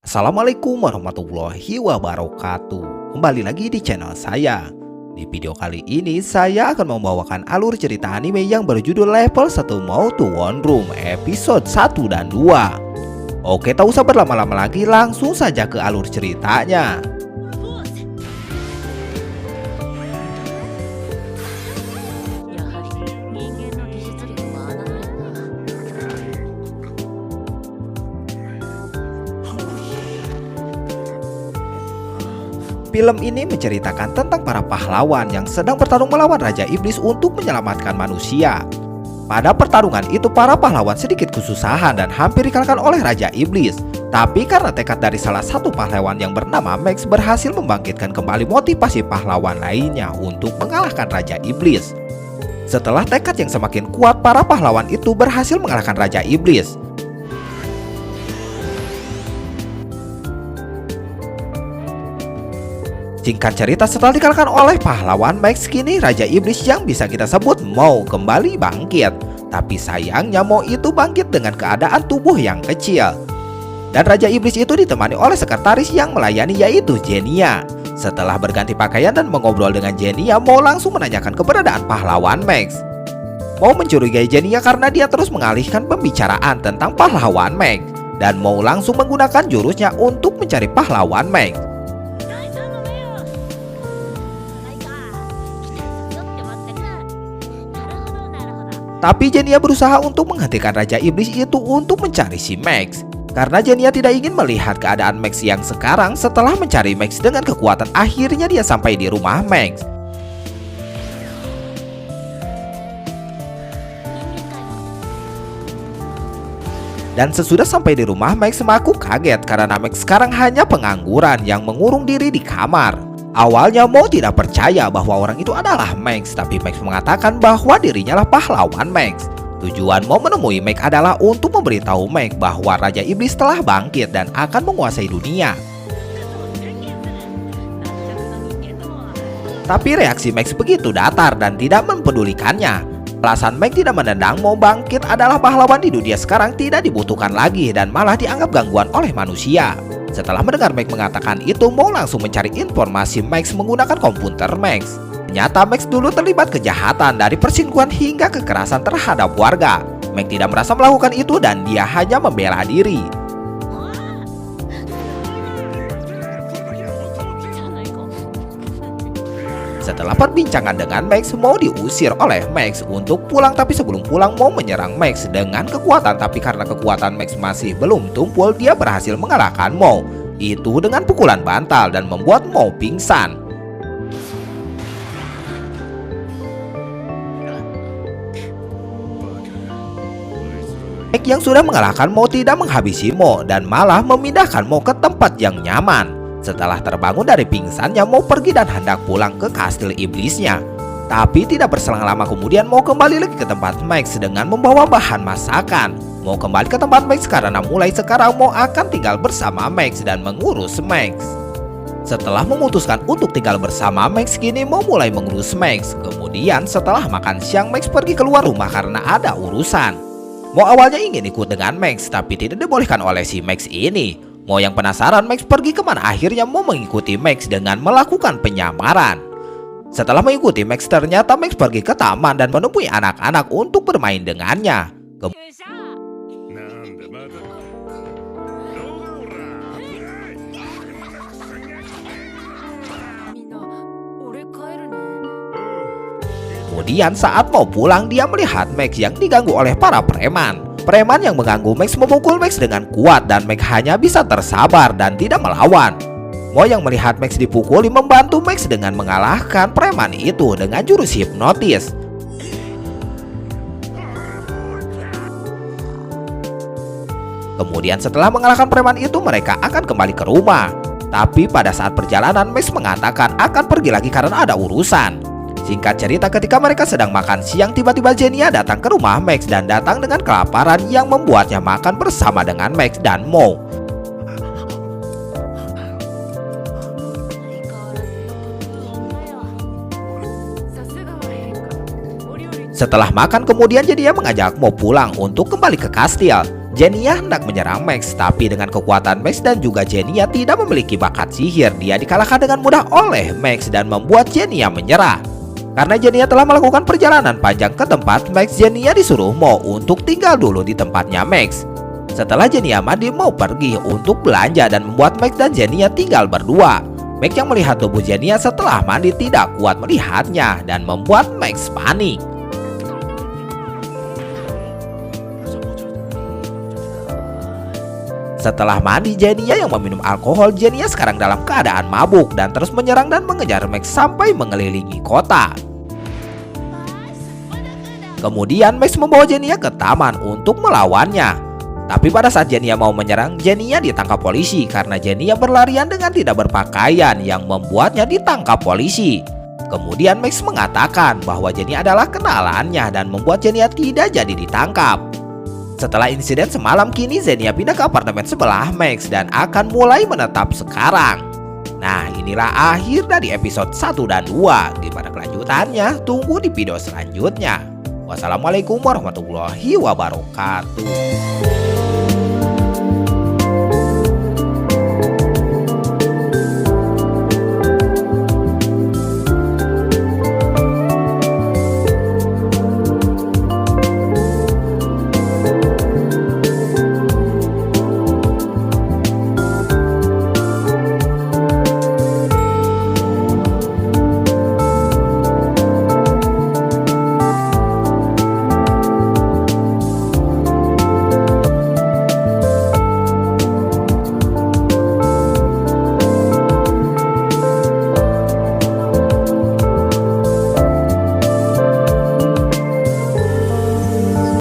Assalamualaikum warahmatullahi wabarakatuh. Kembali lagi di channel saya. Di video kali ini saya akan membawakan alur cerita anime yang berjudul Level 1 Move to One Room episode 1 dan 2. Oke, tak usah berlama-lama lagi, langsung saja ke alur ceritanya. Film ini menceritakan tentang para pahlawan yang sedang bertarung melawan Raja Iblis untuk menyelamatkan manusia. Pada pertarungan itu para pahlawan sedikit kesusahan dan hampir dikalahkan oleh Raja Iblis. Tapi karena tekad dari salah satu pahlawan yang bernama Max berhasil membangkitkan kembali motivasi pahlawan lainnya untuk mengalahkan Raja Iblis. Setelah tekad yang semakin kuat, para pahlawan itu berhasil mengalahkan Raja Iblis. Singkat cerita, setelah dikalahkan oleh pahlawan Max, kini Raja Iblis yang bisa kita sebut Mo kembali bangkit. Tapi sayangnya Mo itu bangkit dengan keadaan tubuh yang kecil. Dan Raja Iblis itu ditemani oleh sekretaris yang melayani, yaitu Genia. Setelah berganti pakaian dan mengobrol dengan Genia, Mo langsung menanyakan keberadaan pahlawan Max. Mo mencurigai Genia karena dia terus mengalihkan pembicaraan tentang pahlawan Max. Dan Mo langsung menggunakan jurusnya untuk mencari pahlawan Max. Tapi Genia berusaha untuk menghentikan Raja Iblis itu untuk mencari si Max. Karena Genia tidak ingin melihat keadaan Max yang sekarang. Setelah mencari Max dengan kekuatan, akhirnya dia sampai di rumah Max. Dan sesudah sampai di rumah Max, Maku kaget karena Max sekarang hanya pengangguran yang mengurung diri di kamar. Awalnya Mo tidak percaya bahwa orang itu adalah Max, tapi Max mengatakan bahwa dirinya lah pahlawan Max. Tujuan Mo menemui Max adalah untuk memberitahu Max bahwa Raja Iblis telah bangkit dan akan menguasai dunia. Tapi reaksi Max begitu datar dan tidak mempedulikannya. Alasan Max tidak menendang Mo bangkit adalah pahlawan di dunia sekarang tidak dibutuhkan lagi dan malah dianggap gangguan oleh manusia. Setelah mendengar Max mengatakan itu, Mo langsung mencari informasi Max menggunakan komputer Max. Ternyata Max dulu terlibat kejahatan dari perselingkuhan hingga kekerasan terhadap warga. Max tidak merasa melakukan itu dan dia hanya membela diri. Setelah perbincangan dengan Max, Mo diusir oleh Max untuk pulang, tapi sebelum pulang Mo menyerang Max dengan kekuatan, tapi karena kekuatan Max masih belum tumpul, dia berhasil mengalahkan Mo itu dengan pukulan bantal dan membuat Mo pingsan. Max yang sudah mengalahkan Mo tidak menghabisi Mo dan malah memindahkan Mo ke tempat yang nyaman. Setelah terbangun dari pingsannya, Mo pergi dan hendak pulang ke kastil iblisnya. Tapi tidak berselang lama kemudian Mo kembali lagi ke tempat Max dengan membawa bahan masakan. Mo kembali ke tempat Max karena mulai sekarang Mo akan tinggal bersama Max dan mengurus Max. Setelah memutuskan untuk tinggal bersama Max, kini Mo mulai mengurus Max. Kemudian setelah makan siang, Max pergi keluar rumah karena ada urusan. Mo awalnya ingin ikut dengan Max, tapi tidak dibolehkan oleh si Max ini. Mo yang penasaran Max pergi kemana, akhirnya Mo mengikuti Max dengan melakukan penyamaran. Setelah mengikuti Max, ternyata Max pergi ke taman dan menemui anak-anak untuk bermain dengannya. Kemudian saat mau pulang, dia melihat Max yang diganggu oleh para preman. Preman yang mengganggu Max memukul Max dengan kuat dan Max hanya bisa tersabar dan tidak melawan. Mo yang melihat Max dipukuli membantu Max dengan mengalahkan preman itu dengan jurus hipnotis. Kemudian setelah mengalahkan preman itu, mereka akan kembali ke rumah. Tapi pada saat perjalanan, Max mengatakan akan pergi lagi karena ada urusan. Singkat cerita, ketika mereka sedang makan siang, tiba-tiba Genia datang ke rumah Max dan datang dengan kelaparan yang membuatnya makan bersama dengan Max dan Mo. Setelah makan, kemudian Genia mengajak Mo pulang untuk kembali ke kastil. Genia hendak menyerang Max, tapi dengan kekuatan Max dan juga Genia tidak memiliki bakat sihir, dia dikalahkan dengan mudah oleh Max dan membuat Genia menyerah. Karena Genia telah melakukan perjalanan panjang ke tempat Max, Genia disuruh Mo untuk tinggal dulu di tempatnya Max. Setelah Genia mandi, Mo pergi untuk belanja dan membuat Max dan Genia tinggal berdua. Max yang melihat tubuh Genia setelah mandi tidak kuat melihatnya dan membuat Max panik. Setelah mandi, Genia yang meminum alkohol, Genia sekarang dalam keadaan mabuk dan terus menyerang dan mengejar Max sampai mengelilingi kota. Kemudian Max membawa Genia ke taman untuk melawannya. Tapi pada saat Genia mau menyerang, Genia ditangkap polisi karena Genia berlarian dengan tidak berpakaian yang membuatnya ditangkap polisi. Kemudian Max mengatakan bahwa Genia adalah kenalannya dan membuat Genia tidak jadi ditangkap. Setelah insiden semalam, kini Genia pindah ke apartemen sebelah Max dan akan mulai menetap sekarang. Nah, inilah akhir dari episode 1 dan 2. Gimana kelanjutannya? Tunggu di video selanjutnya. Wassalamualaikum warahmatullahi wabarakatuh.